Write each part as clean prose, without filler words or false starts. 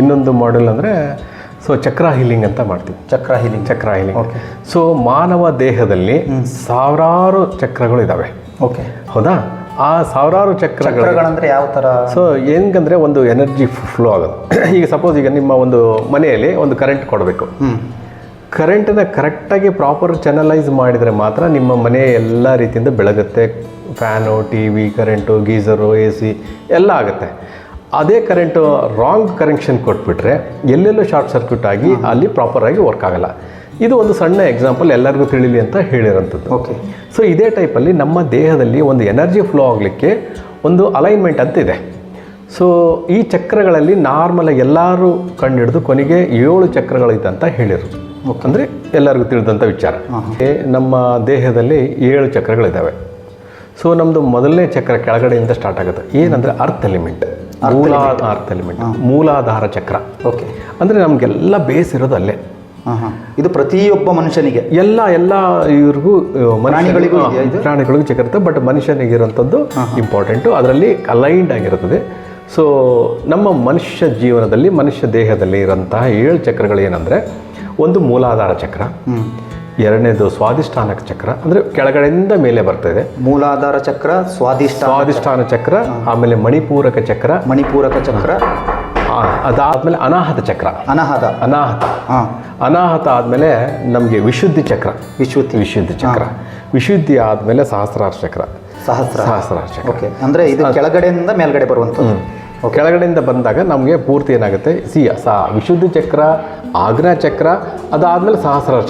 ಇನ್ನೊಂದು ಮಾಡೆಲ್ ಅಂದರೆ ಚಕ್ರ ಹೀಲಿಂಗ್ ಅಂತ ಮಾಡ್ತೀವಿ. ಚಕ್ರ ಹೀಲಿಂಗ್. ಓಕೆ. ಮಾನವ ದೇಹದಲ್ಲಿ ಸಾವಿರಾರು ಚಕ್ರಗಳು ಇದ್ದಾವೆ. ಓಕೆ. ಹೌದಾ? ಆ ಸಾವಿರಾರು ಚಕ್ರಗಳಂದ್ರೆ ಯಾವ ಥರ? ಹೆಂಗಂದರೆ ಒಂದು ಎನರ್ಜಿ ಫ್ಲೋ ಆಗೋದು. ಈಗ ಸಪೋಸ್ ಈಗ ನಿಮ್ಮ ಒಂದು ಮನೆಯಲ್ಲಿ ಒಂದು ಕರೆಂಟ್ ಕೊಡಬೇಕು. ಕರೆಂಟನ್ನ ಕರೆಕ್ಟಾಗಿ ಪ್ರಾಪರ್ ಚಾನಲೈಸ್ ಮಾಡಿದರೆ ಮಾತ್ರ ನಿಮ್ಮ ಮನೆ ಎಲ್ಲ ರೀತಿಯಿಂದ ಬೆಳಗುತ್ತೆ. Fan, T V, current, geyser, A C ಎಲ್ಲ ಆಗುತ್ತೆ. ಅದೇ ಕರೆಂಟು ರಾಂಗ್ ಕನೆಕ್ಷನ್ ಕೊಟ್ಬಿಟ್ರೆ ಎಲ್ಲೆಲ್ಲೋ ಶಾರ್ಟ್ ಸರ್ಕ್ಯೂಟ್ ಆಗಿ ಅಲ್ಲಿ ಪ್ರಾಪರಾಗಿ ವರ್ಕ್ ಆಗೋಲ್ಲ. ಇದು ಒಂದು ಸಣ್ಣ ಎಕ್ಸಾಂಪಲ್ ಎಲ್ಲರಿಗೂ ತಿಳಿಲಿ ಅಂತ ಹೇಳಿರೋಂಥದ್ದು. ಓಕೆ. ಇದೇ ಟೈಪಲ್ಲಿ ನಮ್ಮ ದೇಹದಲ್ಲಿ ಒಂದು ಎನರ್ಜಿ ಫ್ಲೋ ಆಗಲಿಕ್ಕೆ ಒಂದು ಅಲೈನ್ಮೆಂಟ್ ಅಂತ ಇದೆ. ಈ ಚಕ್ರಗಳಲ್ಲಿ ನಾರ್ಮಲಾಗಿ ಎಲ್ಲರೂ ಕಂಡುಹಿಡಿದು ಕೊನೆಗೆ 7 ಚಕ್ರಗಳಿದೆ ಅಂತ ಹೇಳಿರು. ಅಂದರೆ ಎಲ್ಲರಿಗೂ ತಿಳಿದಂಥ ವಿಚಾರ. ನಮ್ಮ ದೇಹದಲ್ಲಿ 7 ಚಕ್ರಗಳಿದ್ದಾವೆ. ನಮ್ಮದು ಮೊದಲನೇ ಚಕ್ರ ಕೆಳಗಡೆಯಿಂದ ಸ್ಟಾರ್ಟ್ ಆಗುತ್ತೆ. ಏನಂದರೆ ಅರ್ತ್ ಎಲಿಮೆಂಟ್, ಮೂಲಾಧಾರ ಚಕ್ರ. ಓಕೆ. ಅಂದರೆ ನಮಗೆಲ್ಲ ಬೇಸ್ ಇರೋದು ಅಲ್ಲೇ. ಇದು ಪ್ರತಿಯೊಬ್ಬ ಮನುಷ್ಯನಿಗೆ ಎಲ್ಲ ಇವ್ರಿಗೂ ಪ್ರಾಣಿಗಳಿಗೂ ಚಕ್ರ ಇರುತ್ತೆ. ಬಟ್ ಮನುಷ್ಯನಿಗಿರೋಂಥದ್ದು ಇಂಪಾರ್ಟೆಂಟು, ಅದರಲ್ಲಿ ಅಲೈನ್ಡ್ ಆಗಿರುತ್ತದೆ. ನಮ್ಮ ಮನುಷ್ಯ ಜೀವನದಲ್ಲಿ, ಮನುಷ್ಯ ದೇಹದಲ್ಲಿ ಇರೋಂತಹ 7 ಚಕ್ರಗಳು ಏನಂದರೆ, ಒಂದು ಮೂಲಾಧಾರ ಚಕ್ರ, ಎರಡನೇದು ಸ್ವಾಧಿಷ್ಠಾನ ಚಕ್ರ, ಅಂದರೆ ಕೆಳಗಡೆಯಿಂದ ಮೇಲೆ ಬರ್ತಾಯಿದೆ. ಮೂಲಾಧಾರ ಚಕ್ರ, ಸ್ವಾಧಿಷ್ಠಾನ ಚಕ್ರ, ಆಮೇಲೆ ಮಣಿಪೂರಕ ಚಕ್ರ, ಅದಾದಮೇಲೆ ಅನಾಹತ ಚಕ್ರ. ಅನಾಹತ ಆದಮೇಲೆ ನಮಗೆ ವಿಶುದ್ಧಿ ಚಕ್ರ. ವಿಶುದ್ಧಿ ಚಕ್ರ. ವಿಶುದ್ಧಿ ಆದಮೇಲೆ ಸಹಸ್ರಾರ ಚಕ್ರ. ಓಕೆ. ಅಂದರೆ ಇದು ಕೆಳಗಡೆಯಿಂದ ಮೇಲ್ಗಡೆ ಬರುವಂಥದ್ದು. ಕೆಳಗಡೆಯಿಂದ ಬಂದಾಗ ನಮಗೆ ಪೂರ್ತಿ ಏನಾಗುತ್ತೆ, ವಿಶುದ್ಧಿ ಚಕ್ರ, ಆಗ್ನೇಯ ಚಕ್ರ, ಅದಾದಮೇಲೆ ಸಹಸ್ರಾರ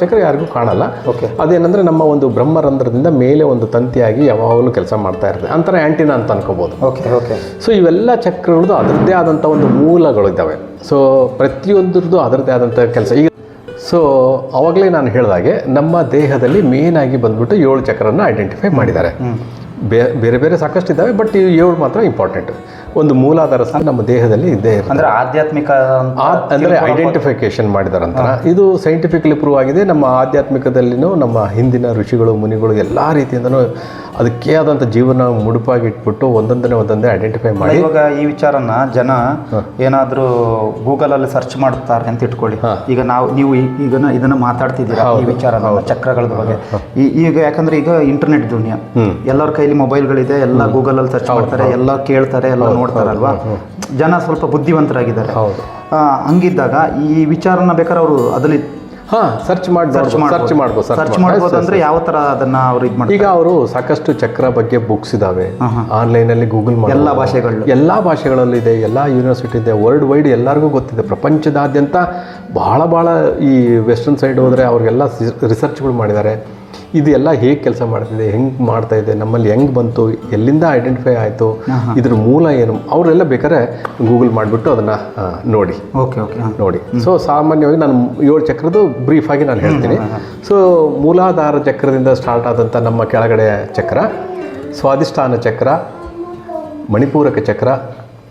ಚಕ್ರ ಯಾರಿಗೂ ಕಾಣಲ್ಲ. ಓಕೆ. ಅದೇನಂದರೆ ನಮ್ಮ ಒಂದು ಬ್ರಹ್ಮರಂಧ್ರದಿಂದ ಮೇಲೆ ಒಂದು ತಂತಿಯಾಗಿ ಯಾವಾಗಲೂ ಕೆಲಸ ಮಾಡ್ತಾ ಇರ್ತದೆ. ಅಂತರ ಆ್ಯಂಟಿನಾ ಅಂತ ಅನ್ಕೋಬೋದು. ಓಕೆ. ಇವೆಲ್ಲ ಚಕ್ರಗಳದ್ದು ಅದರದ್ದೇ ಆದಂಥ ಒಂದು ಮೂಲಗಳಿದ್ದಾವೆ. ಪ್ರತಿಯೊಂದ್ರದ್ದು ಅದರದ್ದೇ ಆದಂಥ ಕೆಲಸ. ಈಗ ಅವಾಗಲೇ ನಾನು ಹೇಳಿದಾಗೆ ನಮ್ಮ ದೇಹದಲ್ಲಿ ಮೇಯ್ನಾಗಿ ಬಂದ್ಬಿಟ್ಟು 7 ಚಕ್ರನ ಐಡೆಂಟಿಫೈ ಮಾಡಿದ್ದಾರೆ. ಬೇರೆ ಬೇರೆ ಸಾಕಷ್ಟು ಇದ್ದಾವೆ, ಬಟ್ ಇವು 7 ಮಾತ್ರ ಇಂಪಾರ್ಟೆಂಟ್. ಒಂದು ಮೂಲಾಧಾರ ನಮ್ಮ ದೇಹದಲ್ಲಿ ಇದ್ದೇ ಇರುತ್ತೆ. ಅಂದರೆ ಆಧ್ಯಾತ್ಮಿಕ ಅಂದರೆ ಐಡೆಂಟಿಫಿಕೇಶನ್ ಮಾಡಿದಾರೆ ಅಂತ. ಇದು ಸೈಂಟಿಫಿಕಲಿ ಪ್ರೂವ್ ಆಗಿದೆ. ನಮ್ಮ ಆಧ್ಯಾತ್ಮಿಕದಲ್ಲಿನೂ ನಮ್ಮ ಹಿಂದಿನ ಋಷಿಗಳು, ಮುನಿಗಳು ಎಲ್ಲ ರೀತಿಯಿಂದನೂ ಅದಕ್ಕೆ ಆದಂಥ ಜೀವನ ಮುಡುಪಾಗಿ ಇಟ್ಬಿಟ್ಟು ಒಂದೊಂದೇ ಐಡೆಂಟಿಫೈ ಮಾಡಿ. ಇವಾಗ ಈ ವಿಚಾರನ ಜನ ಏನಾದರೂ ಗೂಗಲಲ್ಲಿ ಸರ್ಚ್ ಮಾಡುತ್ತಾರೆ ಅಂತ ಇಟ್ಕೊಳ್ಳಿ. ಈಗ ನೀವು ಇದನ್ನು ಮಾತಾಡ್ತಿದ್ದೀರಾ ಈ ವಿಚಾರ ಚಕ್ರಗಳ ಬಗ್ಗೆ. ಈಗ ಯಾಕಂದ್ರೆ ಈಗ ಇಂಟರ್ನೆಟ್ ದುನಿಯಾ, ಎಲ್ಲರ ಕೈಲಿ ಮೊಬೈಲ್ಗಳಿದೆ, ಎಲ್ಲ ಗೂಗಲಲ್ಲಿ ಸರ್ಚ್ ಮಾಡ್ತಾರೆ, ಎಲ್ಲ ಕೇಳ್ತಾರೆ, ಎಲ್ಲ ನೋಡ್ತಾರಲ್ವಾ. ಜನ ಸ್ವಲ್ಪ ಬುದ್ಧಿವಂತರಾಗಿದ್ದಾರೆ. ಹಂಗಿದ್ದಾಗ ಈ ವಿಚಾರನ ಬೇಕಾದ್ರೆ ಅವರು ಅದರಲ್ಲಿ ಸರ್ಚ್ ಮಾಡ್ಬೋದು. ಅಂದ್ರೆ ಯಾವ ತರ ಅದನ್ನ ಅವ್ರು ಇದು ಮಾಡ್ತಾರೆ. ಈಗ ಅವರು ಸಾಕಷ್ಟು ಚಕ್ರ ಬಗ್ಗೆ ಬುಕ್ಸ್ ಇದಾವೆ, ಆನ್ಲೈನಲ್ಲಿ ಗೂಗಲ್ ಮಾಡಿ ಎಲ್ಲ ಭಾಷೆಗಳಲ್ಲೂ ಇದೆ, ಎಲ್ಲ ಯೂನಿವರ್ಸಿಟಿ ಇದೆ, ವರ್ಲ್ಡ್ ವೈಡ್ ಎಲ್ಲರಿಗೂ ಗೊತ್ತಿದೆ. ಪ್ರಪಂಚದಾದ್ಯಂತ ಬಹಳ ಈ ವೆಸ್ಟರ್ನ್ ಸೈಡ್ ಹೋದರೆ ಅವ್ರಿಗೆಲ್ಲ ರಿಸರ್ಚ್ಗಳು ಮಾಡಿದ್ದಾರೆ. ಇದು ಎಲ್ಲ ಹೇಗೆ ಕೆಲಸ ಮಾಡ್ತಿದೆ, ಹೆಂಗೆ ಮಾಡ್ತಾ ಇದೆ, ನಮ್ಮಲ್ಲಿ ಹೆಂಗೆ ಬಂತು, ಎಲ್ಲಿಂದ ಐಡೆಂಟಿಫೈ ಆಯಿತು, ಇದ್ರ ಮೂಲ ಏನು, ಅವರೆಲ್ಲ ಬೇಕಾದ್ರೆ ಗೂಗಲ್ ಮಾಡಿಬಿಟ್ಟು ಅದನ್ನು ನೋಡಿ. ಸಾಮಾನ್ಯವಾಗಿ ನಾನು 7 ಚಕ್ರದ್ದು ಬ್ರೀಫಾಗಿ ನಾನು ಹೇಳ್ತೀನಿ. ಮೂಲಾಧಾರ ಚಕ್ರದಿಂದ ಸ್ಟಾರ್ಟ್ ಆದಂಥ ನಮ್ಮ ಕೆಳಗಡೆ ಚಕ್ರ, ಸ್ವಾಧಿಷ್ಠಾನ ಚಕ್ರ, ಮಣಿಪೂರಕ ಚಕ್ರ,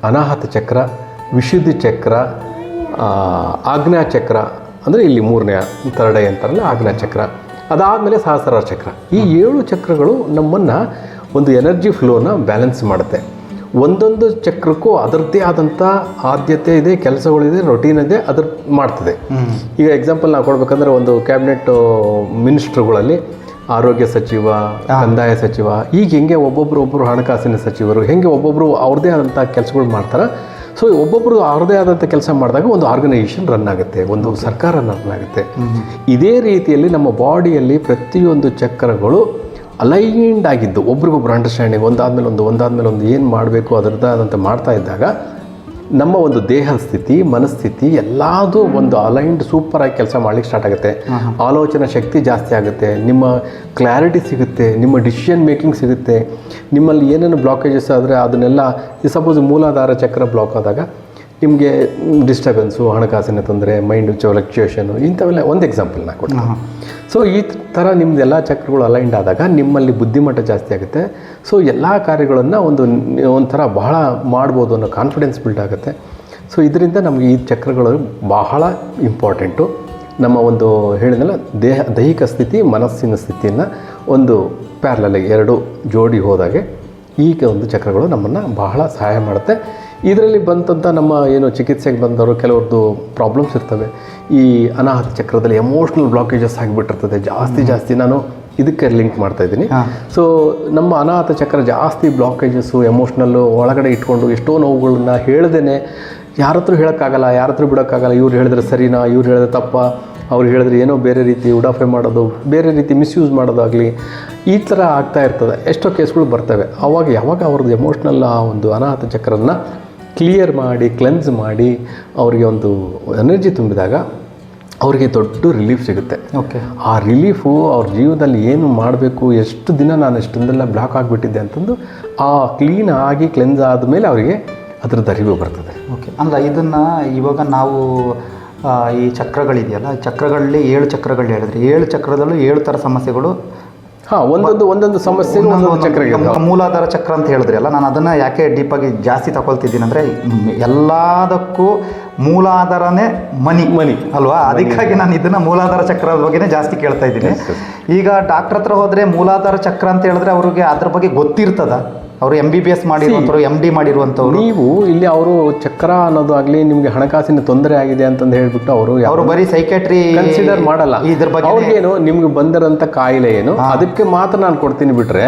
ಅನಾಹತ ಚಕ್ರ, ವಿಶುದ್ಧಿ ಚಕ್ರ, ಆಗ್ನೇಯ ಚಕ್ರ, ಅಂದರೆ ಇಲ್ಲಿ 3ನೇ ಥರ್ಡ್ ಐ ಅಂತಾರಲ್ಲ ಆಗ್ನೇಯ ಚಕ್ರ, ಅದಾದಮೇಲೆ ಸಹಸ್ರಾರ ಚಕ್ರ. ಈ 7 ಚಕ್ರಗಳು ನಮ್ಮನ್ನು ಒಂದು ಎನರ್ಜಿ ಫ್ಲೋನ ಬ್ಯಾಲೆನ್ಸ್ ಮಾಡುತ್ತೆ. ಒಂದೊಂದು ಚಕ್ರಕ್ಕೂ ಅದರದ್ದೇ ಆದಂಥ ಆದ್ಯತೆ ಇದೆ, ಕೆಲಸಗಳಿದೆ, ರೊಟೀನ್ ಇದೆ, ಅದ್ರ ಮಾಡ್ತದೆ. ಈಗ ಎಕ್ಸಾಂಪಲ್ ನಾವು ಕೊಡ್ಬೇಕಂದ್ರೆ ಒಂದು ಕ್ಯಾಬಿನೆಟ್ ಮಿನಿಸ್ಟ್ರುಗಳಲ್ಲಿ ಆರೋಗ್ಯ ಸಚಿವ, ಕಂದಾಯ ಸಚಿವ, ಈಗ ಹೆಂಗೆ ಒಬ್ಬೊಬ್ಬರು ಹಣಕಾಸಿನ ಸಚಿವರು, ಹೆಂಗೆ ಒಬ್ಬೊಬ್ಬರು ಅವ್ರದ್ದೇ ಆದಂಥ ಕೆಲಸಗಳು ಮಾಡ್ತಾರೆ. ಒಬ್ಬೊಬ್ಬರು ಅವ್ರದ್ದೇ ಆದಂಥ ಕೆಲಸ ಮಾಡಿದಾಗ ಒಂದು ಆರ್ಗನೈಸೇಷನ್ ರನ್ ಆಗುತ್ತೆ, ಒಂದು ಸರ್ಕಾರ ರನ್ ಆಗುತ್ತೆ. ಇದೇ ರೀತಿಯಲ್ಲಿ ನಮ್ಮ ಬಾಡಿಯಲ್ಲಿ ಪ್ರತಿಯೊಂದು ಚಕ್ರಗಳು ಅಲೈನ್ಡ್ ಆಗಿದ್ದು ಒಬ್ರಿಗೊಬ್ರು ಅಂಡರ್ಸ್ಟ್ಯಾಂಡಿಂಗ್, ಒಂದಾದ್ಮೇಲೆ ಒಂದು ಏನು ಮಾಡಬೇಕು ಅದರದ್ದೇ ಆದಂಥ ಮಾಡ್ತಾ ಇದ್ದಾಗ ನಮ್ಮ ಒಂದು ದೇಹದ ಸ್ಥಿತಿ, ಮನಸ್ಥಿತಿ ಎಲ್ಲದೂ ಒಂದು ಅಲೈನ್ಡ್ ಸೂಪರಾಗಿ ಕೆಲಸ ಮಾಡ್ಲಿಕ್ಕೆ ಸ್ಟಾರ್ಟ್ ಆಗುತ್ತೆ. ಆಲೋಚನಾ ಶಕ್ತಿ ಜಾಸ್ತಿ ಆಗುತ್ತೆ, ನಿಮ್ಮ ಕ್ಲಾರಿಟಿ ಸಿಗುತ್ತೆ, ನಿಮ್ಮ ಡಿಸಿಷನ್ ಮೇಕಿಂಗ್ ಸಿಗುತ್ತೆ. ನಿಮ್ಮಲ್ಲಿ ಏನೇನು ಬ್ಲಾಕೇಜಸ್ ಆದರೆ ಅದನ್ನೆಲ್ಲ, ಸಪೋಸ್ ಮೂಲಾಧಾರ ಚಕ್ರ ಬ್ಲಾಕ್ ಆದಾಗ ನಿಮಗೆ ಡಿಸ್ಟರ್ಬೆನ್ಸು, ಹಣಕಾಸಿನ ತೊಂದರೆ, ಮೈಂಡ್ ಫ್ಲಕ್ಚುಯೇಷನು, ಇಂಥವೆಲ್ಲ ಒಂದು ಎಕ್ಸಾಂಪಲ್ ನಾ ಕೊಡ್ತೀನಿ. ಈ ಥರ ನಿಮ್ಮದೆಲ್ಲ ಚಕ್ರಗಳು ಅಲೈನ್ಡ್ ಆದಾಗ ನಿಮ್ಮಲ್ಲಿ ಬುದ್ಧಿಮಟ್ಟ ಜಾಸ್ತಿ ಆಗುತ್ತೆ. ಎಲ್ಲ ಕಾರ್ಯಗಳನ್ನು ಒಂಥರ ಬಹಳ ಮಾಡ್ಬೋದು ಅನ್ನೋ ಕಾನ್ಫಿಡೆನ್ಸ್ ಬಿಲ್ಡ್ ಆಗುತ್ತೆ. ಇದರಿಂದ ನಮಗೆ ಈ ಚಕ್ರಗಳು ಬಹಳ ಇಂಪಾರ್ಟೆಂಟು. ನಮ್ಮ ಒಂದು ಹೇಳಿದ್ನಲ್ಲ ದೈಹಿಕ ಸ್ಥಿತಿ, ಮನಸ್ಸಿನ ಸ್ಥಿತಿಯನ್ನು ಒಂದು ಪ್ಯಾರಲಲ್ 2 ಜೋಡಿ ಹೋದಾಗೆ ಈ ಒಂದು ಚಕ್ರಗಳು ನಮ್ಮನ್ನು ಬಹಳ ಸಹಾಯ ಮಾಡುತ್ತೆ. ಇದರಲ್ಲಿ ಬಂದಂಥ ನಮ್ಮ ಏನು ಚಿಕಿತ್ಸೆಗೆ ಬಂದವರು ಕೆಲವ್ರದ್ದು ಪ್ರಾಬ್ಲಮ್ಸ್ ಇರ್ತವೆ. ಈ ಅನಾಹತ ಚಕ್ರದಲ್ಲಿ ಎಮೋಷ್ನಲ್ ಬ್ಲಾಕೇಜಸ್ ಆಗಿಬಿಟ್ಟಿರ್ತದೆ ಜಾಸ್ತಿ. ನಾನು ಇದಕ್ಕೆ ಲಿಂಕ್ ಮಾಡ್ತಾ ಇದ್ದೀನಿ. ಸೊ ನಮ್ಮ ಅನಾಹತ ಚಕ್ರ ಜಾಸ್ತಿ ಬ್ಲಾಕೇಜಸ್ಸು ಎಮೋಷ್ನಲ್ಲು ಒಳಗಡೆ ಇಟ್ಕೊಂಡು ಎಷ್ಟೋ ನೋವುಗಳನ್ನ ಹೇಳ್ದೇ ಯಾರ ಹತ್ರ ಹೇಳೋಕ್ಕಾಗಲ್ಲ, ಯಾರ ಹತ್ರ ಬಿಡೋಕ್ಕಾಗಲ್ಲ. ಇವ್ರು ಹೇಳಿದ್ರೆ ಸರಿನಾ, ಇವ್ರು ಹೇಳಿದ್ರೆ ತಪ್ಪ, ಅವ್ರು ಹೇಳಿದ್ರೆ ಏನೋ ಬೇರೆ ರೀತಿ ಉಡಾಫೆ ಮಾಡೋದು, ಬೇರೆ ರೀತಿ ಮಿಸ್ಯೂಸ್ ಮಾಡೋದಾಗಲಿ, ಈ ಥರ ಆಗ್ತಾ ಇರ್ತದೆ. ಎಷ್ಟೋ ಕೇಸ್ಗಳು ಬರ್ತವೆ. ಯಾವಾಗ ಅವ್ರದ್ದು ಎಮೋಷ್ನಲ್ ಆ ಒಂದು ಅನಾಹತ ಚಕ್ರನ ಕ್ಲಿಯರ್ ಮಾಡಿ ಕ್ಲೆನ್ಸ್ ಮಾಡಿ ಅವರಿಗೆ ಒಂದು ಎನರ್ಜಿ ತುಂಬಿದಾಗ ಅವ್ರಿಗೆ ದೊಡ್ಡ ರಿಲೀಫ್ ಸಿಗುತ್ತೆ. ಓಕೆ, ಆ ರಿಲೀಫು ಅವ್ರ ಜೀವನದಲ್ಲಿ ಏನು ಮಾಡಬೇಕು, ಎಷ್ಟು ದಿನ ನಾನು ಎಷ್ಟೊಂದೆಲ್ಲ ಬ್ಲಾಕ್ ಆಗಿಬಿಟ್ಟಿದ್ದೆ ಅಂತಂದು ಆ ಕ್ಲೀನ್ ಆಗಿ ಕ್ಲೆನ್ಸ್ ಆದಮೇಲೆ ಅವರಿಗೆ ಅದರದ್ದು ಅರಿವು ಬರ್ತದೆ. ಓಕೆ, ಅಲ್ಲ ಇದನ್ನು ಇವಾಗ ನಾವು ಈ ಚಕ್ರಗಳಿದೆಯಲ್ಲ, ಚಕ್ರಗಳಲ್ಲಿ 7 ಚಕ್ರಗಳು ಹೇಳಿದ್ರೆ 7 ಚಕ್ರದಲ್ಲೂ 7 ಥರ ಸಮಸ್ಯೆಗಳು. ಒಂದೊಂದು ಸಮಸ್ಯೆ ಮೂಲಾಧಾರ ಚಕ್ರ ಅಂತ ಹೇಳಿದ್ರಿ ಅಲ್ಲ, ನಾನು ಅದನ್ನು ಯಾಕೆ ಡೀಪಾಗಿ ಜಾಸ್ತಿ ತಗೊಳ್ತಿದ್ದೀನಿ ಅಂದರೆ ಎಲ್ಲದಕ್ಕೂ ಮೂಲಾಧಾರನೇ ಮನಿ ಅಲ್ವಾ, ಅದಕ್ಕಾಗಿ ನಾನು ಇದನ್ನು ಮೂಲಾಧಾರ ಚಕ್ರದ ಬಗ್ಗೆನೇ ಜಾಸ್ತಿ ಕೇಳ್ತಾ ಇದ್ದೀನಿ. ಈಗ ಡಾಕ್ಟ್ರ್ ಹತ್ರ ಹೋದರೆ ಮೂಲಾಧಾರ ಚಕ್ರ ಅಂತ ಹೇಳಿದ್ರೆ ಅವ್ರಿಗೆ ಅದ್ರ ಬಗ್ಗೆ ಗೊತ್ತಿರ್ತದ? ಅವರು MBBS ಮಾಡಿರುವಂಥವ್ರು, MD ಮಾಡಿರುವಂಥವ್ರು. ನೀವು ಇಲ್ಲಿ ಅವರು ಚಕ್ರ ಅನ್ನೋದು ಆಗಲಿ ನಿಮಗೆ ಹಣಕಾಸಿನ ತೊಂದರೆ ಆಗಿದೆ ಅಂತಂದು ಹೇಳ್ಬಿಟ್ಟು ಅವರು ಬರೀ ಸೈಕ್ಯಾಟ್ರಿ ಕನ್ಸಿಡರ್ ಮಾಡಲ್ಲ. ಇದ್ರ ಬಗ್ಗೆ ಅವ್ರಿಗೇನು ನಿಮ್ಗೆ ಬಂದಿರೋಂಥ ಕಾಯಿಲೆ ಏನು ಅದಕ್ಕೆ ಮಾತ್ರ ನಾನು ಕೊಡ್ತೀನಿ ಬಿಟ್ರೆ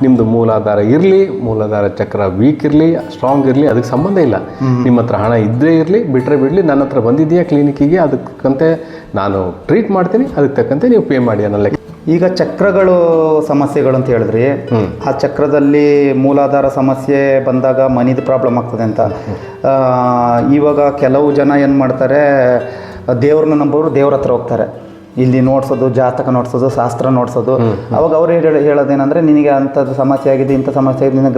ನಿಮ್ದು ಮೂಲಾಧಾರ ಇರಲಿ, ಮೂಲಾಧಾರ ಚಕ್ರ ವೀಕ್ ಇರಲಿ, ಸ್ಟ್ರಾಂಗ್ ಇರಲಿ, ಅದಕ್ಕೆ ಸಂಬಂಧ ಇಲ್ಲ. ನಿಮ್ಮ ಹತ್ರ ಹಣ ಇದ್ದೇ ಇರಲಿ ಬಿಟ್ಟರೆ ಬಿಡಲಿ, ನನ್ನ ಹತ್ರ ಬಂದಿದೆಯಾ ಕ್ಲಿನಿಕ್ಕಿಗೆ, ಅದಕ್ಕಂತೆ ನಾನು ಟ್ರೀಟ್ ಮಾಡ್ತೀನಿ, ಅದಕ್ಕೆ ತಕ್ಕಂತೆ ನೀವು ಪೇ ಮಾಡಿ ಅನ್ನೋ. ಈಗ ಚಕ್ರಗಳು ಸಮಸ್ಯೆಗಳು ಅಂತ ಹೇಳಿದ್ರಿ, ಆ ಚಕ್ರದಲ್ಲಿ ಮೂಲಾಧಾರ ಸಮಸ್ಯೆ ಬಂದಾಗ ಮನಿದು ಪ್ರಾಬ್ಲಮ್ ಆಗ್ತದೆ ಅಂತ. ಇವಾಗ ಕೆಲವು ಜನ ಏನು ಮಾಡ್ತಾರೆ, ದೇವ್ರನ್ನ ನಂಬೋರು ದೇವ್ರ ಹತ್ರ ಹೋಗ್ತಾರೆ. ಇಲ್ಲಿ ನೋಡ್ಸೋದು, ಜಾತಕ ನೋಡ್ಸೋದು, ಶಾಸ್ತ್ರ ನೋಡ್ಸೋದು. ಅವಾಗ ಅವ್ರು ಹೇಳೋದೇನೆಂದರೆ, ನಿನಗೆ ಅಂಥದ್ದು ಸಮಸ್ಯೆ ಆಗಿದೆ, ಇಂಥ ಸಮಸ್ಯೆ ಆಗಿದೆ, ನಿನ್ನ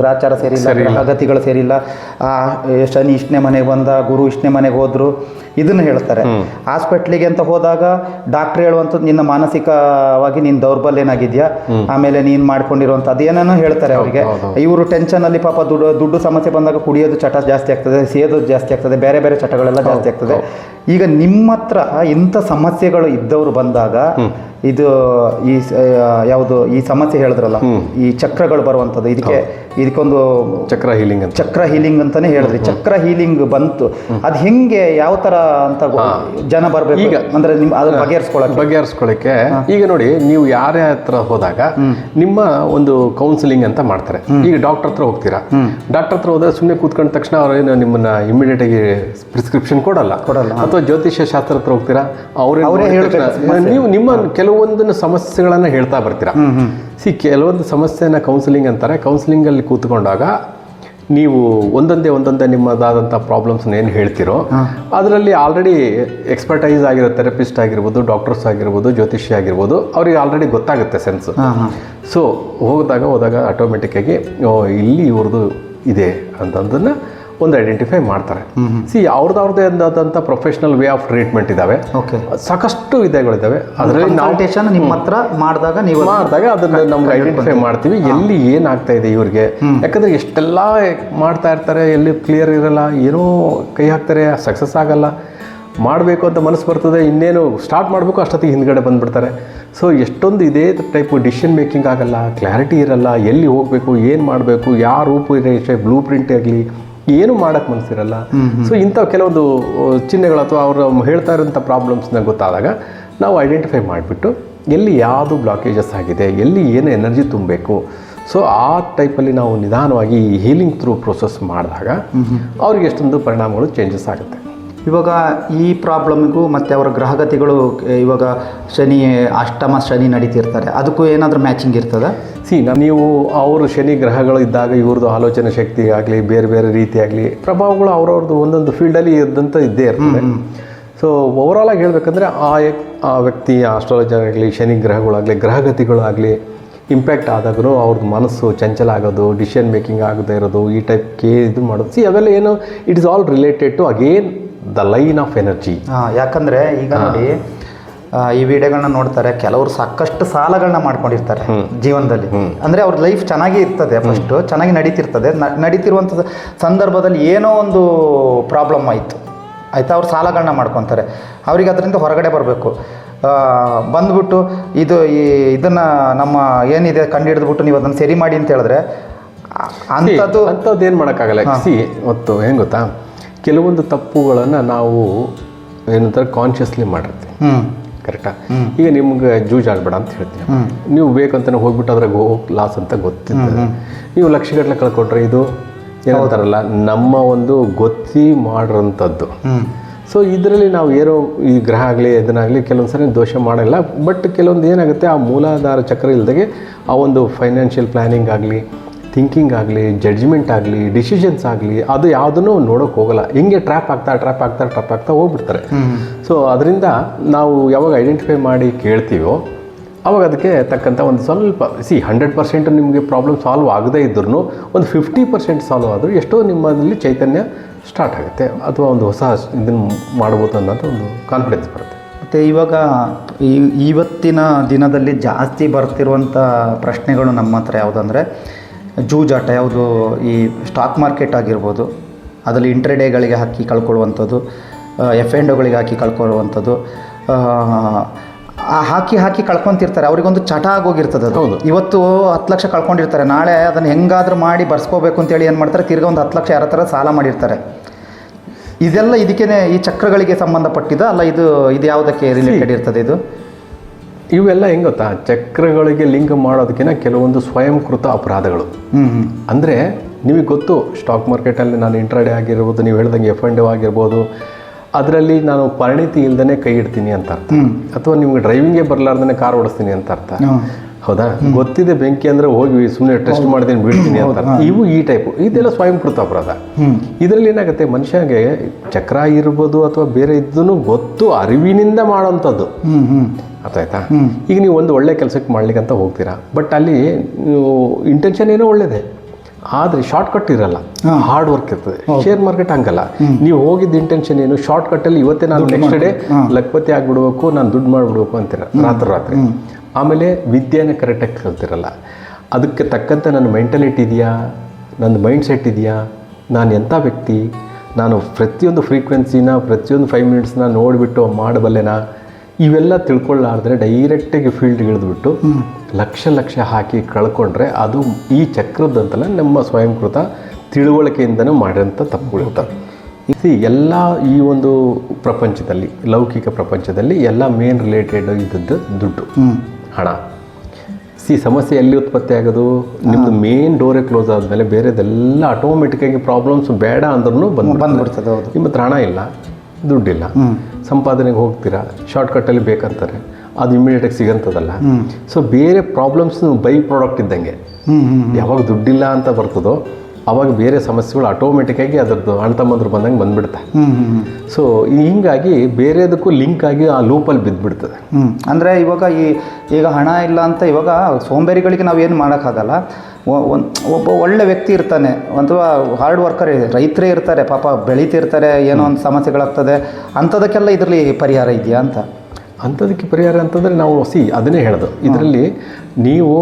ಗ್ರಹಚಾರ ಸೇರಿಲ್ಲ, ಗ್ರಹಗತಿಗಳು ಸೇರಿಲ್ಲ, ಶನಿ ಇಷ್ಟನೇ ಮನೆಗೆ ಬಂದ, ಗುರು ಇಷ್ಟನೇ ಮನೆಗೆ ಹೋದ್ರು, ಇದನ್ನು ಹೇಳ್ತಾರೆ. ಹಾಸ್ಪಿಟ್ಲಿಗೆ ಅಂತ ಹೋದಾಗ ಡಾಕ್ಟ್ರ್ ಹೇಳುವಂಥದ್ದು ನಿನ್ನ ಮಾನಸಿಕವಾಗಿ ನೀನು ದೌರ್ಬಲ್ಯನಾಗಿದೆಯಾ, ಆಮೇಲೆ ನೀನು ಮಾಡ್ಕೊಂಡಿರುವಂಥ ಅದೇನೇನೋ ಹೇಳ್ತಾರೆ ಅವರಿಗೆ. ಇವರು ಟೆನ್ಷನಲ್ಲಿ ಪಾಪ ದುಡ್ಡು ಸಮಸ್ಯೆ ಬಂದಾಗ ಕುಡಿಯೋದು ಚಟ ಜಾಸ್ತಿ ಆಗ್ತದೆ, ಸೇದೋದು ಜಾಸ್ತಿ ಆಗ್ತದೆ, ಬೇರೆ ಬೇರೆ ಚಟಗಳೆಲ್ಲ ಜಾಸ್ತಿ ಆಗ್ತದೆ. ಈಗ ನಿಮ್ಮ ಹತ್ರ ಇಂಥ ಸಮಸ್ಯೆಗಳು ಇದ್ದವರು ಬಂದಾಗ ಇದು ಯಾವುದು ಈ ಸಮಸ್ಯೆ ಹೇಳಿದ್ರಲ್ಲ, ಈ ಚಕ್ರಗಳು ಬರುವಂಥದ್ದು, ಇದಕ್ಕೊಂದು ಚಕ್ರ ಹೀಲಿಂಗ್ ಅಂತಾನೆ ಹೇಳಿದ್ರಿ. ಚಕ್ರ ಹೀಲಿಂಗ್ ಬಂತು, ಅದು ಹೆಂಗೆ, ಯಾವ ತರ ಅಂತ ಜನ ಬರ್ಬೇಕು ಈಗ ಅಂದ್ರೆ ಅದನ್ನ ಬಗೆಹರಿಸ್ಕೊಳ್ಳಕ್ಕೆ. ಈಗ ನೋಡಿ, ನೀವು ಯಾರೇ ಹತ್ರ ಹೋದಾಗ ನಿಮ್ಮ ಒಂದು ಕೌನ್ಸಿಲಿಂಗ್ ಅಂತ ಮಾಡ್ತಾರೆ. ಈಗ ಡಾಕ್ಟರ್ ಹತ್ರ ಹೋಗ್ತೀರಾ, ಡಾಕ್ಟರ್ ಹತ್ರ ಹೋದ್ರೆ ಸುಮ್ಮನೆ ಕೂತ್ಕೊಂಡ ತಕ್ಷಣ ಅವ್ರೇನು ನಿಮ್ಮನ್ನ ಇಮಿಡಿಯೇಟ್ ಆಗಿ ಪ್ರಿಸ್ಕ್ರಿಪ್ಷನ್ ಕೊಡಲ್ಲ. ಅಥವಾ ಜ್ಯೋತಿಷ್ಯ ಶಾಸ್ತ್ರ ಹತ್ರ ಹೋಗ್ತೀರಾ, ಅವರೇ ನೀವು ನಿಮ್ಮ ಕೆಲವೊಂದನ್ನು ಸಮಸ್ಯೆಗಳನ್ನು ಹೇಳ್ತಾ ಬರ್ತೀರಾ. ಕೆಲವೊಂದು ಸಮಸ್ಯೆನ ಕೌನ್ಸಿಲಿಂಗ್ ಅಂತಾರೆ. ಕೌನ್ಸಿಲಿಂಗಲ್ಲಿ ಕೂತ್ಕೊಂಡಾಗ ನೀವು ಒಂದೊಂದೇ ನಿಮ್ಮದಾದಂಥ ಪ್ರಾಬ್ಲಮ್ಸ್ನ ಏನು ಹೇಳ್ತಿರೋ ಅದರಲ್ಲಿ ಆಲ್ರೆಡಿ ಎಕ್ಸ್ಪರ್ಟೈಸ್ ಆಗಿರೋ ಥೆರಪಿಸ್ಟ್ ಆಗಿರ್ಬೋದು, ಡಾಕ್ಟರ್ಸ್ ಆಗಿರ್ಬೋದು, ಜ್ಯೋತಿಷ್ಯ ಆಗಿರ್ಬೋದು, ಅವ್ರಿಗೆ ಆಲ್ರೆಡಿ ಗೊತ್ತಾಗುತ್ತೆ ಸೆನ್ಸು. ಸೊ ಹೋದಾಗ ಆಟೋಮೆಟಿಕ್ಕಾಗಿ ಇಲ್ಲಿ ಇವ್ರದ್ದು ಇದೆ ಅಂತಂದನ್ನು ಒಂದು ಐಡೆಂಟಿಫೈ ಮಾಡ್ತಾರೆ. ಅವ್ರದ್ದೇ ಆದಂಥ ಪ್ರೊಫೆಷನಲ್ ವೇ ಆಫ್ ಟ್ರೀಟ್ಮೆಂಟ್ ಇದ್ದಾವೆ, ಸಾಕಷ್ಟು ವಿಧಗಳಿದ್ದಾವೆ. ಅದರಲ್ಲಿ ನಾವು ನಿಮ್ಮ ಹತ್ರ ಮಾಡಿದಾಗ ಅದನ್ನ ನಮ್ಗೆ ಐಡೆಂಟಿಫೈ ಮಾಡ್ತೀವಿ ಎಲ್ಲಿ ಏನಾಗ್ತಾ ಇದೆ ಇವ್ರಿಗೆ. ಯಾಕಂದ್ರೆ ಎಷ್ಟೆಲ್ಲ ಮಾಡ್ತಾ ಇರ್ತಾರೆ, ಎಲ್ಲಿ ಕ್ಲಿಯರ್ ಇರಲ್ಲ, ಏನೋ ಕೈ ಹಾಕ್ತಾರೆ, ಸಕ್ಸಸ್ ಆಗಲ್ಲ. ಮಾಡಬೇಕು ಅಂತ ಮನಸ್ಸು ಬರ್ತದೆ, ಇನ್ನೇನು ಸ್ಟಾರ್ಟ್ ಮಾಡಬೇಕು ಅಷ್ಟೊತ್ತಿಗೆ ಹಿಂದ್ಗಡೆ ಬಂದುಬಿಡ್ತಾರೆ. ಸೊ ಎಷ್ಟೊಂದು ಇದೇ ಟೈಪು ಡಿಸಿಷನ್ ಮೇಕಿಂಗ್ ಆಗಲ್ಲ, ಕ್ಲಾರಿಟಿ ಇರಲ್ಲ, ಎಲ್ಲಿ ಹೋಗಬೇಕು, ಏನು ಮಾಡಬೇಕು, ಯಾವ ರೂಪುರೇಷೆ ಬ್ಲೂ ಪ್ರಿಂಟ್ ಆಗಲಿ ಏನು ಮಾಡೋಕ್ಕೆ ಮನಸ್ಸಿರಲ್ಲ. ಸೊ ಇಂಥ ಕೆಲವೊಂದು ಚಿಹ್ನೆಗಳು ಅಥವಾ ಅವರು ಹೇಳ್ತಾ ಇರೋಂಥ ಪ್ರಾಬ್ಲಮ್ಸ್ನ ಗೊತ್ತಾದಾಗ ನಾವು ಐಡೆಂಟಿಫೈ ಮಾಡಿಬಿಟ್ಟು ಎಲ್ಲಿ ಯಾವುದು ಬ್ಲಾಕೇಜಸ್ ಆಗಿದೆ, ಎಲ್ಲಿ ಏನು ಎನರ್ಜಿ ತುಂಬಬೇಕು, ಸೊ ಆ ಟೈಪಲ್ಲಿ ನಾವು ನಿಧಾನವಾಗಿ ಹೀಲಿಂಗ್ ಥ್ರೂ ಪ್ರೋಸೆಸ್ ಮಾಡಿದಾಗ ಅವ್ರಿಗೆ ಎಷ್ಟೊಂದು ಪರಿಣಾಮಗಳು ಚೇಂಜಸ್ ಆಗುತ್ತೆ. ಇವಾಗ ಈ ಪ್ರಾಬ್ಲಮ್ಗೂ ಮತ್ತು ಅವರ ಗ್ರಹಗತಿಗಳು, ಇವಾಗ ಅಷ್ಟಮ ಶನಿ ನಡೀತಿರ್ತಾರೆ, ಅದಕ್ಕೂ ಏನಾದರೂ ಮ್ಯಾಚಿಂಗ್ ಇರ್ತದೆ? ನೀವು ಅವರು ಶನಿ ಗ್ರಹಗಳು ಇದ್ದಾಗ ಇವ್ರದ್ದು ಆಲೋಚನೆ ಶಕ್ತಿ ಆಗಲಿ, ಬೇರೆ ಬೇರೆ ರೀತಿಯಾಗಲಿ ಪ್ರಭಾವಗಳು ಅವ್ರವ್ರದ್ದು ಒಂದೊಂದು ಫೀಲ್ಡಲ್ಲಿ ಇದ್ದಂಥ ಇದ್ದೇ ಇರ್ತದೆ. ಸೊ ಓವರಾಲ್ ಆಗಿ ಹೇಳ್ಬೇಕಂದ್ರೆ ಆ ವ್ಯಕ್ತಿ ಆಸ್ಟ್ರಾಲಜರ್ ಆಗಲಿ, ಶನಿ ಗ್ರಹಗಳಾಗಲಿ, ಗ್ರಹಗತಿಗಳಾಗಲಿ ಇಂಪ್ಯಾಕ್ಟ್ ಆದಾಗೂ ಅವ್ರದ್ದು ಮನಸ್ಸು ಚಂಚಲ ಆಗೋದು, ಡಿಸಿಷನ್ ಮೇಕಿಂಗ್ ಆಗದೇ ಇರೋದು, ಈ ಟೈಪ್ಗೆ ಇದು ಮಾಡೋದು, ಅವೆಲ್ಲ ಏನು it is all related to again the line of energy. ಯಾಕಂದರೆ ಈಗ ನೋಡಿ, ಈ ವಿಡಿಯೋಗಳನ್ನ ನೋಡ್ತಾರೆ, ಕೆಲವರು ಸಾಕಷ್ಟು ಸಾಲಗಳನ್ನ ಮಾಡ್ಕೊಂಡಿರ್ತಾರೆ ಜೀವನದಲ್ಲಿ. ಅಂದರೆ ಅವ್ರ ಲೈಫ್ ಚೆನ್ನಾಗಿ ಇರ್ತದೆ, ಫಸ್ಟು ಚೆನ್ನಾಗಿ ನಡೀತಿರ್ತದೆ, ನಡೀತಿರುವಂಥ ಸಂದರ್ಭದಲ್ಲಿ ಏನೋ ಒಂದು ಪ್ರಾಬ್ಲಮ್ ಆಯಿತಾ, ಅವ್ರು ಸಾಲಗಳನ್ನ ಮಾಡ್ಕೊತಾರೆ. ಅವ್ರಿಗೆ ಅದರಿಂದ ಹೊರಗಡೆ ಬರಬೇಕು. ಬಂದ್ಬಿಟ್ಟು ಇದನ್ನು ನಮ್ಮ ಏನಿದೆ ಕಂಡು ಹಿಡಿದ್ಬಿಟ್ಟು ನೀವು ಅದನ್ನು ಸರಿ ಮಾಡಿ ಅಂತ ಹೇಳಿದ್ರೆ ಅಂಥದ್ದು ಏನು ಮಾಡೋಕ್ಕಾಗಲ್ಲ. ಮತ್ತು ಹೆಂಗೆ ಗೊತ್ತಾ, ಕೆಲವೊಂದು ತಪ್ಪುಗಳನ್ನು ನಾವು ಏನಂತಾರೆ ಕಾನ್ಷಿಯಸ್ಲಿ ಮಾಡಿರ್ತೀವಿ. ಕರೆಕ್ಟಾ? ಈಗ ನಿಮ್ಗೆ ಜೂಜಾಡಬೇಡ ಅಂತ ಹೇಳ್ತೀನಿ. ನೀವು ಬೇಕಂತಾನೆ ಹೋಗ್ಬಿಟ್ಟು ಅದ್ರಾಗ ಲಾಸ್ ಅಂತ ಗೊತ್ತಿದ್ದ ನೀವು ಲಕ್ಷಗಟ್ಟಲೆ ಕಳ್ಕೊಂಡ್ರೆ ಇದು ಏನಂತಾರಲ್ಲ, ನಮ್ಮ ಒಂದು ಗೊತ್ತಿ ಮಾಡಿರೋಂಥದ್ದು. ಸೊ ಇದರಲ್ಲಿ ನಾವು ಏನೋ ಈ ಗ್ರಹ ಆಗಲಿ ಇದನ್ನಾಗಲಿ ಕೆಲವೊಂದು ಸರಿ ದೋಷ ಮಾಡಲ್ಲ. ಬಟ್ ಕೆಲವೊಂದು ಏನಾಗುತ್ತೆ, ಆ ಮೂಲಾಧಾರ ಚಕ್ರ ಇಲ್ದಾಗೆ ಆ ಒಂದು ಫೈನಾನ್ಷಿಯಲ್ ಪ್ಲ್ಯಾನಿಂಗ್ ಆಗಲಿ, ಥಿಂಕಿಂಗ್ ಆಗಲಿ, ಜಡ್ಜ್ಮೆಂಟ್ ಆಗಲಿ, ಡಿಸಿಷನ್ಸ್ ಆಗಲಿ, ಅದು ಯಾವುದನ್ನು ನೋಡೋಕೆ ಹೋಗಲ್ಲ. ಹಿಂಗೆ ಟ್ರ್ಯಾಪ್ ಆಗ್ತಾ ಹೋಗ್ಬಿಡ್ತಾರೆ. ಸೊ ಅದರಿಂದ ನಾವು ಯಾವಾಗ ಐಡೆಂಟಿಫೈ ಮಾಡಿ ಕೇಳ್ತೀವೋ ಅವಾಗ ಅದಕ್ಕೆ ತಕ್ಕಂಥ ಒಂದು ಸ್ವಲ್ಪ 100% ನಿಮಗೆ ಪ್ರಾಬ್ಲಮ್ ಸಾಲ್ವ್ ಆಗದೇ ಇದ್ರೂ ಒಂದು 50% ಸಾಲ್ವ್ ಆದರೂ ಎಷ್ಟೋ ನಿಮ್ಮಲ್ಲಿ ಚೈತನ್ಯ ಸ್ಟಾರ್ಟ್ ಆಗುತ್ತೆ, ಅಥವಾ ಒಂದು ಹೊಸ ಇದನ್ನು ಮಾಡ್ಬೋದು ಅನ್ನೋಂಥ ಒಂದು ಕಾನ್ಫಿಡೆನ್ಸ್ ಬರುತ್ತೆ. ಮತ್ತು ಇವಾಗ ಇವತ್ತಿನ ದಿನದಲ್ಲಿ ಜಾಸ್ತಿ ಬರ್ತಿರುವಂಥ ಪ್ರಶ್ನೆಗಳು ನಮ್ಮ ಹತ್ರ ಯಾವುದಂದರೆ ಜೂಜಾಟ. ಯಾವುದು ಈ ಸ್ಟಾಕ್ ಮಾರ್ಕೆಟ್ ಆಗಿರ್ಬೋದು, ಅದರಲ್ಲಿ ಇಂಟ್ರಡೇಗಳಿಗೆ ಹಾಕಿ ಕಳ್ಕೊಳ್ಳುವಂಥದ್ದು, F&Oಗಳಿಗೆ ಹಾಕಿ ಕಳ್ಕೊಳ್ಳುವಂಥದ್ದು, ಹಾಕಿ ಕಳ್ಕೊತಿರ್ತಾರೆ. ಅವ್ರಿಗೊಂದು ಚಟ ಆಗೋಗಿರ್ತದೆ ಅದು. ಇವತ್ತು 10 ಲಕ್ಷ ಕಳ್ಕೊಂಡಿರ್ತಾರೆ, ನಾಳೆ ಅದನ್ನು ಹೆಂಗಾದ್ರೂ ಮಾಡಿ ಬರ್ಸ್ಕೋಬೇಕು ಅಂತೇಳಿ ಏನು ಮಾಡ್ತಾರೆ, ತಿರ್ಗಿ ಒಂದು 10 ಲಕ್ಷ ಯಾರ ಥರ ಸಾಲ ಮಾಡಿರ್ತಾರೆ. ಇದೆಲ್ಲ ಇದಕ್ಕೇ ಈ ಚಕ್ರಗಳಿಗೆ ಸಂಬಂಧಪಟ್ಟಿದ ಅಲ್ಲ? ಇದು ಯಾವುದಕ್ಕೆ ರಿಲೇಟೆಡ್ ಇರ್ತದೆ ಇದು? ಇವೆಲ್ಲ ಹೆಂಗೆ ಗೊತ್ತಾ, ಚಕ್ರಗಳಿಗೆ ಲಿಂಕ್ ಮಾಡೋದಕ್ಕಿಂತ ಕೆಲವೊಂದು ಸ್ವಯಂಕೃತ ಅಪರಾಧಗಳು. ಅಂದರೆ ನಿಮಗೆ ಗೊತ್ತು, ಸ್ಟಾಕ್ ಮಾರ್ಕೆಟಲ್ಲಿ ನಾನು ಇಂಟ್ರಾಡೇ ಆಗಿರ್ಬೋದು, ನೀವು ಹೇಳ್ದಂಗೆ F&O ಆಗಿರ್ಬೋದು, ಅದರಲ್ಲಿ ನಾನು ಪರಿಣಿತಿ ಇಲ್ದೇ ಕೈ ಇಡ್ತೀನಿ ಅಂತ ಅರ್ಥ. ಅಥವಾ ನಿಮ್ಗೆ ಡ್ರೈವಿಂಗೇ ಬರಲಾರ್ದೇ ಕಾರ್ ಓಡಿಸ್ತೀನಿ ಅಂತ ಅರ್ಥ. ಹೌದಾ? ಗೊತ್ತಿದೆ ಬೆಂಕಿ ಅಂದರೆ ಹೋಗಿ ಸುಮ್ಮನೆ ಟೆಸ್ಟ್ ಮಾಡ್ತೀನಿ ಬಿಡ್ತೀನಿ ಅಂತ ಅರ್ಥ. ಇವು ಈ ಟೈಪು, ಇದೆಲ್ಲ ಸ್ವಯಂಕೃತ ಅಪರಾಧ. ಇದರಲ್ಲಿ ಏನಾಗುತ್ತೆ, ಮನುಷ್ಯಗೆ ಚಕ್ರ ಇರ್ಬೋದು ಅಥವಾ ಬೇರೆ ಇದನ್ನು ಗೊತ್ತು ಅರಿವಿನಿಂದ ಮಾಡೋವಂಥದ್ದು. ಅರ್ಥ ಆಯ್ತಾ? ಈಗ ನೀವು ಒಂದು ಒಳ್ಳೆ ಕೆಲಸಕ್ಕೆ ಮಾಡ್ಲಿಕ್ಕಂತ ಹೋಗ್ತೀರಾ, ಬಟ್ ಅಲ್ಲಿ ಇಂಟೆನ್ಷನ್ ಏನೋ ಒಳ್ಳೇದೇ, ಆದರೆ ಶಾರ್ಟ್ಕಟ್ ಇರಲ್ಲ, ಹಾರ್ಡ್ ವರ್ಕ್ ಇರ್ತದೆ. ಶೇರ್ ಮಾರ್ಕೆಟ್ ಹಂಗಲ್ಲ, ನೀವು ಹೋಗಿದ್ದ ಇಂಟೆನ್ಷನ್ ಏನು, ಶಾರ್ಟ್ಕಟ್ಟಲ್ಲಿ ಇವತ್ತೇ ನಾನು ನೆಕ್ಸ್ಟ್ ಡೇ ಲಕ್ಪತಿ ಆಗಿಬಿಡ್ಬೇಕು, ನಾನು ದುಡ್ಡು ಮಾಡಿಬಿಡ್ಬೇಕು ಅಂತೀರ ರಾತ್ರಿ. ಆಮೇಲೆ ವಿದ್ಯೆನೇ ಕರೆಕ್ಟಾಗಿ ಕಲ್ತಿರಲ್ಲ. ಅದಕ್ಕೆ ತಕ್ಕಂತೆ ನನ್ನ ಮೆಂಟಲಿಟಿ ಇದೆಯಾ, ನನ್ನ ಮೈಂಡ್ ಸೆಟ್ ಇದೆಯಾ, ನಾನು ಎಂಥ ವ್ಯಕ್ತಿ, ನಾನು ಪ್ರತಿಯೊಂದು ಫ್ರೀಕ್ವೆನ್ಸಿನ ಪ್ರತಿಯೊಂದು 5 ಮಿನಿಟ್ಸ್ನ ನೋಡಿಬಿಟ್ಟು ಮಾಡಬಲ್ಲೆನಾ, ಇವೆಲ್ಲ ತಿಳ್ಕೊಳ್ಳಾರ್ದ್ರೆ ಡೈರೆಕ್ಟಾಗಿ ಫೀಲ್ಡ್ಗೆ ಇಳಿದ್ಬಿಟ್ಟು ಲಕ್ಷ ಹಾಕಿ ಕಳ್ಕೊಂಡ್ರೆ ಅದು ಈ ಚಕ್ರದಂತಲ್ಲ, ನಮ್ಮ ಸ್ವಯಂಕೃತ ತಿಳುವಳಿಕೆಯಿಂದನೂ ಮಾಡಿರೋಂಥ ತಪ್ಪುಗಳಿರ್ತವೆ. ಎಲ್ಲ ಈ ಒಂದು ಪ್ರಪಂಚದಲ್ಲಿ, ಲೌಕಿಕ ಪ್ರಪಂಚದಲ್ಲಿ ಎಲ್ಲ ಮೇನ್ ರಿಲೇಟೆಡ್ ಇದ್ದದ್ದು ದುಡ್ಡು, ಹಣ. ಸಮಸ್ಯೆ ಎಲ್ಲಿ ಉತ್ಪತ್ತಿ ಆಗೋದು, ನಿಮ್ಮದು ಮೇನ್ ಡೋರೇ ಕ್ಲೋಸ್ ಆದಮೇಲೆ ಬೇರೆದೆಲ್ಲ ಆಟೋಮೆಟಿಕ್ಕಾಗಿ ಪ್ರಾಬ್ಲಮ್ಸ್ ಬೇಡ ಅಂದ್ರೂ ಬಂದ್ಬಿಡ್ತದೆ. ನಿಮ್ಮ ಹತ್ರ ಹಣ ಇಲ್ಲ, ದುಡ್ಡಿಲ್ಲ, ಸಂಪಾದನೆಗೆ ಹೋಗ್ತೀರಾ, ಶಾರ್ಟ್ಕಟ್ಟಲ್ಲಿ ಬೇಕಂತಾರೆ, ಅದು ಇಮಿಡಿಯೇಟಾಗಿ ಸಿಗಂತದಲ್ಲ. ಸೊ ಬೇರೆ ಪ್ರಾಬ್ಲಮ್ಸ್ ಬೈ ಪ್ರಾಡಕ್ಟ್ ಇದ್ದಂಗೆ, ಯಾವಾಗ ದುಡ್ಡಿಲ್ಲ ಅಂತ ಬರ್ತದೋ ಅವಾಗ ಬೇರೆ ಸಮಸ್ಯೆಗಳು ಆಟೋಮೆಟಿಕ್ಕಾಗಿ ಅದರದ್ದು ಅಣ್ತಮ್ಮಂದ್ರು ಬಂದಂಗೆ ಬಂದುಬಿಡುತ್ತೆ. ಸೊ ಹಿಂಗಾಗಿ ಬೇರೆದಕ್ಕೂ ಲಿಂಕ್ ಆಗಿ ಆ ಲೂಪಲ್ಲಿ ಬಿದ್ದುಬಿಡ್ತದೆ. ಅಂದರೆ ಈಗ ಹಣ ಇಲ್ಲ ಅಂತ ಇವಾಗ ಸೋಂಬೇರಿಗಳಿಗೆ ನಾವೇನು ಮಾಡೋಕ್ಕಾಗಲ್ಲ. ಒಬ್ಬ ಒಳ್ಳೆ ವ್ಯಕ್ತಿ ಇರ್ತಾನೆ, ಅಥವಾ ಹಾರ್ಡ್ ವರ್ಕರ್, ರೈತರೇ ಇರ್ತಾರೆ, ಪಾಪ ಬೆಳೀತಿರ್ತಾರೆ, ಏನೋ ಒಂದು ಸಮಸ್ಯೆಗಳಾಗ್ತದೆ, ಅಂಥದಕ್ಕೆಲ್ಲ ಇದರಲ್ಲಿ ಪರಿಹಾರ ಇದೆಯಾ ಅಂತ? ಅಂಥದಕ್ಕೆ ಪರಿಹಾರ ಅಂತಂದರೆ ನಾವು ಅದನ್ನೇ ಹೇಳೋದು. ಇದರಲ್ಲಿ ನೀವು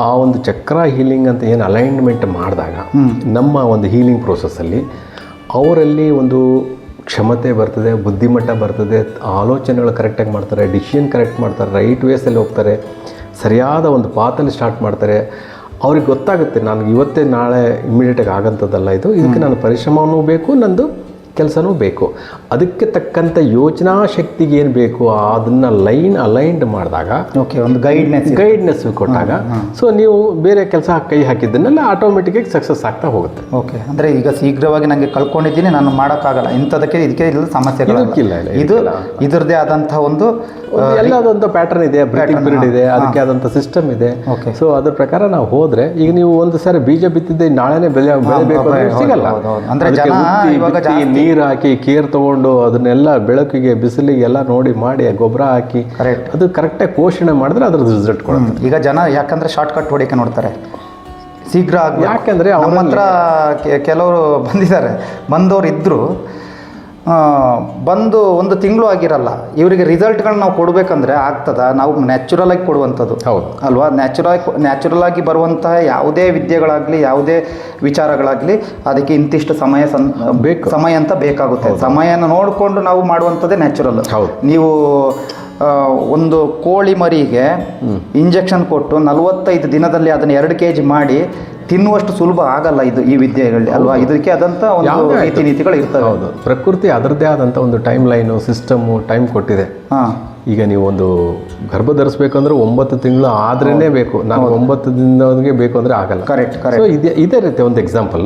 ಆ ಒಂದು ಚಕ್ರ ಹೀಲಿಂಗ್ ಅಂತ ಏನು ಅಲೈನ್ಮೆಂಟ್ ಮಾಡಿದಾಗ ನಮ್ಮ ಒಂದು ಹೀಲಿಂಗ್ ಪ್ರೋಸೆಸ್ಸಲ್ಲಿ ಅವರಲ್ಲಿ ಒಂದು ಕ್ಷಮತೆ ಬರ್ತದೆ, ಬುದ್ಧಿಮಟ್ಟ ಬರ್ತದೆ, ಆಲೋಚನೆಗಳು ಕರೆಕ್ಟಾಗಿ ಮಾಡ್ತಾರೆ, ಡಿಸಿಷನ್ ಕರೆಕ್ಟ್ ಮಾಡ್ತಾರೆ, ರೈಟ್ ವೇಸಲ್ಲಿ ಹೋಗ್ತಾರೆ, ಸರಿಯಾದ ಒಂದು ಪಾತಲ್ಲಿ ಸ್ಟಾರ್ಟ್ ಮಾಡ್ತಾರೆ. ಅವ್ರಿಗೆ ಗೊತ್ತಾಗುತ್ತೆ, ನನಗೆ ಇವತ್ತೇ ನಾಳೆ ಇಮ್ಮಿಡಿಯೇಟಾಗಿ ಆಗೋಂಥದ್ದಲ್ಲ ಇದು, ಇದಕ್ಕೆ ನನ್ನ ಪರಿಶ್ರಮವೂ ಬೇಕು, ನಂದು ಕೆಲಸನೂ ಬೇಕು. ಅದಕ್ಕೆ ತಕ್ಕಂಥ ಯೋಚನಾ ಶಕ್ತಿಗೆ ಏನು ಬೇಕು ಅದನ್ನು ಅಲೈನ್ಡ್ ಮಾಡಿದಾಗ, ಓಕೆ, ಒಂದು ಗೈಡ್ನೆಸ್ ಕೊಟ್ಟಾಗ, ಸೊ ನೀವು ಬೇರೆ ಕೆಲಸ ಕೈ ಹಾಕಿದ್ದನ್ನೆಲ್ಲ ಆಟೋಮೆಟಿಕ್ಕಾಗಿ ಸಕ್ಸಸ್ ಆಗ್ತಾ ಹೋಗುತ್ತೆ. ಓಕೆ, ಅಂದರೆ ಈಗ ಶೀಘ್ರವಾಗಿ ನನಗೆ ಕಳ್ಕೊಂಡಿದ್ದೀನಿ, ನಾನು ಮಾಡೋಕ್ಕಾಗಲ್ಲ, ಇದಕ್ಕೆ ಇಲ್ಲ ಸಮಸ್ಯೆಗಳಿಲ್ಲ, ಇದರದ್ದೇ ಆದಂಥ ಒಂದು ಎಲ್ಲದೊಂದು ಪ್ಯಾಟರ್ನ್ ಇದೆ, ಬ್ರೀತಿಂಗ್ ಪೀರಿಯಡ್ ಇದೆ, ಅದಕ್ಕೆ ಆದಂಥ ಸಿಸ್ಟಮ್ ಇದೆ. ಸೊ ಅದ್ರ ಪ್ರಕಾರ ನಾವು ಹೋದ್ರೆ, ಈಗ ನೀವು ಒಂದು ಸಾರಿ ಬೀಜ ಬಿತ್ತಿದ್ದೆ ನಾಳೆನೇ ಬೆಳೆಬೇಕು ಸಿಗಲ್ಲ. ನೀರು ಹಾಕಿ ಕೇರ್ ತಗೊಂಡು ಅದನ್ನೆಲ್ಲ ಬೆಳಕಿಗೆ ಬಿಸಿಲಿಗೆ ಎಲ್ಲ ನೋಡಿ ಮಾಡಿ ಗೊಬ್ಬರ ಹಾಕಿ ಅದು ಕರೆಕ್ಟಾಗಿ ಪೋಷಣೆ ಮಾಡಿದ್ರೆ ಅದ್ರದ್ದು ರಿಸಲ್ಟ್ ಕೊಡುತ್ತೆ. ಈಗ ಜನ ಯಾಕಂದ್ರೆ ಶಾರ್ಟ್ಕಟ್ ಹೊಡಿಕೆ ನೋಡ್ತಾರೆ, ಶೀಘ್ರ ಯಾಕೆಂದರೆ ಅವ್ರ ಹತ್ರ ಕೆಲವರು ಬಂದವರು ಇದ್ದರು, ಬಂದು 1 ತಿಂಗಳು ಆಗಿರಲ್ಲ, ಇವರಿಗೆ ರಿಸಲ್ಟ್ಗಳನ್ನ ನಾವು ಕೊಡಬೇಕಂದ್ರೆ ಆಗ್ತದ? ನಾವು ನ್ಯಾಚುರಲ್ ಆಗಿ ಕೊಡುವಂಥದ್ದು, ಹೌದು ಅಲ್ವಾ? ನ್ಯಾಚುರಲ್ ಆಗಿ ಬರುವಂತಹ ಯಾವುದೇ ವಿದ್ಯೆಗಳಾಗಲಿ, ಯಾವುದೇ ವಿಚಾರಗಳಾಗಲಿ, ಅದಕ್ಕೆ ಇಂತಿಷ್ಟು ಸಮಯ ಅಂತ ಬೇಕಾಗುತ್ತೆ. ಸಮಯನ ನೋಡಿಕೊಂಡು ನಾವು ಮಾಡುವಂಥದ್ದೇ ನ್ಯಾಚುರಲ್. ನೀವು ಒಂದು ಕೋಳಿ ಮರಿಗೆ ಇಂಜೆಕ್ಷನ್ ಕೊಟ್ಟು 45 ದಿನದಲ್ಲಿ ಅದನ್ನು 2 kg ಮಾಡಿ ತಿನ್ನುವಷ್ಟು ಸುಲಭ ಆಗಲ್ಲ ಇದು ಈ ವಿದ್ಯೆಗಳಲ್ಲಿ ಅಲ್ವಾ. ಇದಕ್ಕೆ ಆದಂಥ ಒಂದು ರೀತಿ ನೀತಿಗಳು ಇರ್ತವೆ. ಹೌದು, ಪ್ರಕೃತಿ ಅದರದ್ದೇ ಆದಂಥ ಒಂದು ಟೈಮ್ ಲೈನು ಸಿಸ್ಟಮು ಟೈಮ್ ಕೊಟ್ಟಿದೆ. ಹಾಂ, ಈಗ ನೀವು ಒಂದು ಗರ್ಭ ಧರಿಸ್ಬೇಕಂದ್ರೆ 9 ತಿಂಗಳು ಆದ್ರೇನೆ ಬೇಕು. ನಾನು 9 ದಿನದವರೆಗೆ ಬೇಕು ಅಂದ್ರೆ ಆಗಲ್ಲ. ಕರೆಕ್ಟ್. ಸೊ ಇದೇ ರೀತಿ ಒಂದು ಎಕ್ಸಾಂಪಲ್.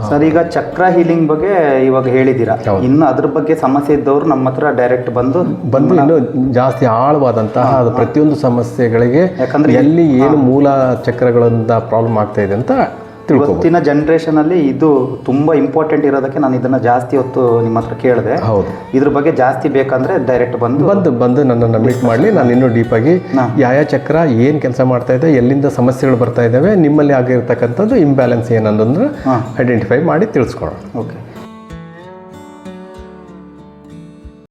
ಸರ್, ಈಗ ಚಕ್ರ ಹೀಲಿಂಗ್ ಬಗ್ಗೆ ಇವಾಗ ಹೇಳಿದ್ದೀರಾ. ಇನ್ನು ಅದ್ರ ಬಗ್ಗೆ ಸಮಸ್ಯೆ ಇದ್ದವರು ನಮ್ಮ ಹತ್ರ ಡೈರೆಕ್ಟ್ ಬಂದು ಇನ್ನು ಜಾಸ್ತಿ ಆಳವಾದಂತಹ ಅದು ಪ್ರತಿಯೊಂದು ಸಮಸ್ಯೆಗಳಿಗೆ ಯಾಕಂದ್ರೆ ಎಲ್ಲಿ ಏನು ಮೂಲ ಚಕ್ರಗಳಿಂದ ಪ್ರಾಬ್ಲಮ್ ಆಗ್ತಾ ಇದೆ ಅಂತ ಇವತ್ತಿನ ಜನರೇಷನ್ ಅಲ್ಲಿ ಇದು ತುಂಬಾ ಇಂಪಾರ್ಟೆಂಟ್ ಇರೋದಕ್ಕೆ ನಾನು ಇದನ್ನ ಜಾಸ್ತಿ ಹೊತ್ತು ನಿಮ್ಮ ಹತ್ರ ಕೇಳಿದೆ. ಹೌದು, ಇದ್ರ ಬಗ್ಗೆ ಜಾಸ್ತಿ ಬೇಕಂದ್ರೆ ಡೈರೆಕ್ಟ್ ಬಂದು ನನ್ನನ್ನು ಮೀಟ್ ಮಾಡಲಿ. ನಾನು ಇನ್ನೂ ಡೀಪಾಗಿ ಯಾವ ಚಕ್ರ ಏನು ಕೆಲಸ ಮಾಡ್ತಾ ಇದೆ, ಎಲ್ಲಿಂದ ಸಮಸ್ಯೆಗಳು ಬರ್ತಾ ಇದ್ದಾವೆ, ನಿಮ್ಮಲ್ಲಿ ಆಗಿರ್ತಕ್ಕಂಥದ್ದು ಇಂಬ್ಯಾಲೆನ್ಸ್ ಏನನ್ನೋದನ್ನ ಐಡೆಂಟಿಫೈ ಮಾಡಿ ತಿಳಿಸ್ಕೊಡೋಣ. ಓಕೆ.